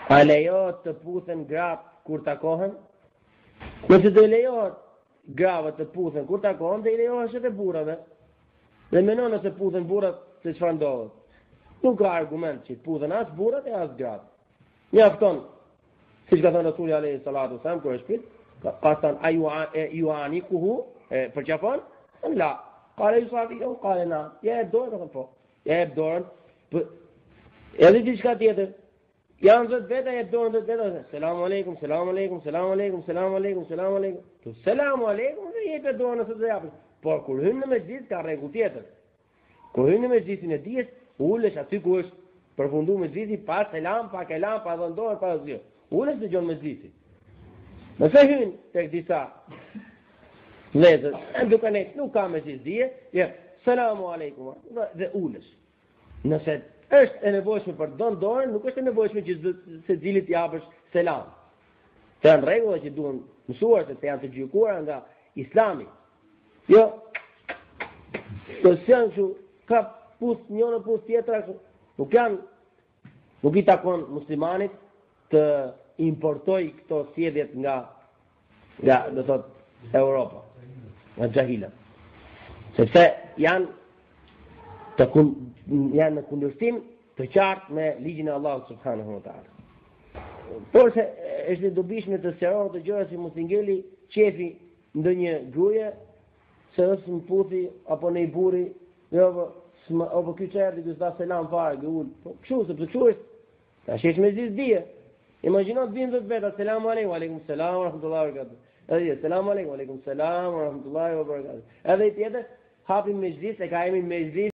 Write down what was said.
A lejohet të puthen gratë kur takohen? Nëse do lejohet grave të puthen kur takohen, do i lejohet edhe burrave. Dhe menon nëse puthen burrat se çfarë ndodhet. Nuk ka argument që puthen as burrat e as gratë. Mjafton, siç ka thënë Rasuli alayhi salatu wasallam kur është pyet, ka thënë ayuanikuhu për çafon? La. Qale yusafihu qale na. Ja e dorën po. Ja e dorën. Edhe diçka tjetër. Janë vetë e dorën vetë. Selamu aleikum, selamu aleikum, selamu aleikum, selamu aleikum, selamu aleikum. Selamu aleikum, dhe jepet dorën se do japë. Por kur hyn në mezhlis ka rregull tjetër. Kur hyn në mezhlisin e dijes, ulesh aty ku është përfunduar mezhlisi, pa selam, pa kelam, pa dhënë dorë, pa asgjë. Ulesh dëgjon mezhlisin. Nëse hyn tek disa vëllezër, duke ne nuk ka mezhlis dije, ja, selamu aleikum, dhe ulesh. Nëse është e nevojshme për dhënë dorën, nuk është e nevojshme që secilit t'i japësh selam. Të janë rregulla që duhen mësuar, se janë të gjykuara nga Islami. Jo, të janë që ka pus njënë pus tjetra, nuk i takon muslimanit të importoj këto sjelljet nga do thot Europa, nga xahila. Sepse janë në kundërshtim të qartë me ligjin e Allahut subhanahu wa taala. Por se është e dobishme të sqarohet të gjëra si mos i ngeli qefi ndonjë gruaje se është në puthi apo në i burri, apo ky çerdi që dha selam fare, po kështu sepse kështu është. Tash është me dije. Imagjino të vinë vetë selamu aleikum, aleikum selam wa rahmatullahi wa barakatuh. Edhe selamu aleikum, aleikum selam wa rahmatullahi wa barakatuh. Edhe tjetër hapim mezhlis e ka emrin mezhlis